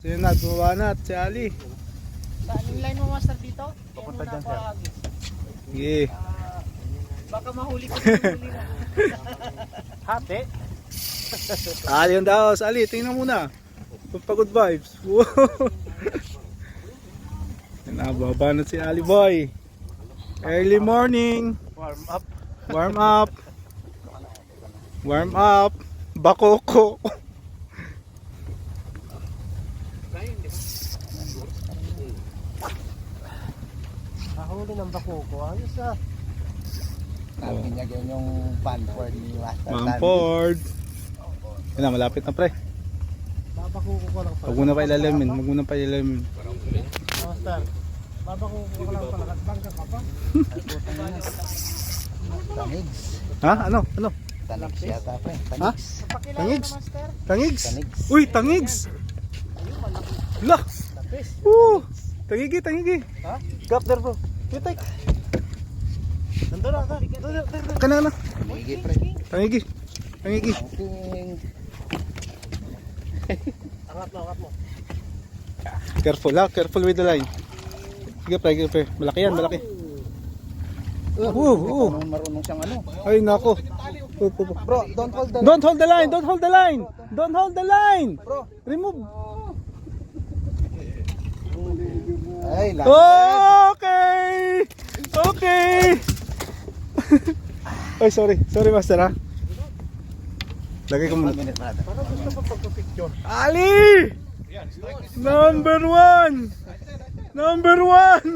Si Nat, bumaba na at si Ali. Saan yung line mo, master, dito? Papunta dyan, sir. Sige. Baka mahuli ko yung huli na. Hati. Ali yung daos. Ali, tingnan muna. Pagod vibes. Wow. Nababa na si Ali boy. Early morning. Warm up. Warm up. Warm up. Bakoko. Kahuli ng bakuko. Ayos ah. Binigyan yung Banford ni Master Bamford. Yan na, malapit na pre. Babakuko ko lang pala. Huwag muna pa ilalamin. Huwag muna pa ilalamin. Master. Babakuko ko lang pala. Bangka ka pa? Tanigs. Ha? Ano? Ano? Tanigs yata pre. Ha? Tanigs. Pakilala Tangigs? mo, master. Tangigs? Tangigs. Uy, tangigs! La! Woo! Tangigi, tangigi. Ha? Gap there bro. Pitek. Nandun na. Kana na. Tanigi pre. Tangigi. Tangigi. Tanging. Angat mo. Careful ha, careful with the line. Sige pre, sige pre. Malaki yan, malaki. Paano marunong siyang ano? Ay nako. Bro, don't hold the Don't hold the line, don't hold the line. Don't hold the line. Bro. Remove. Ay, lang. Okay. Okay. Ay, sorry. Sorry master ha. Lagay ko muna. Minute brother. Parang gusto ko pagpapicture. Ali! Number one! Number one!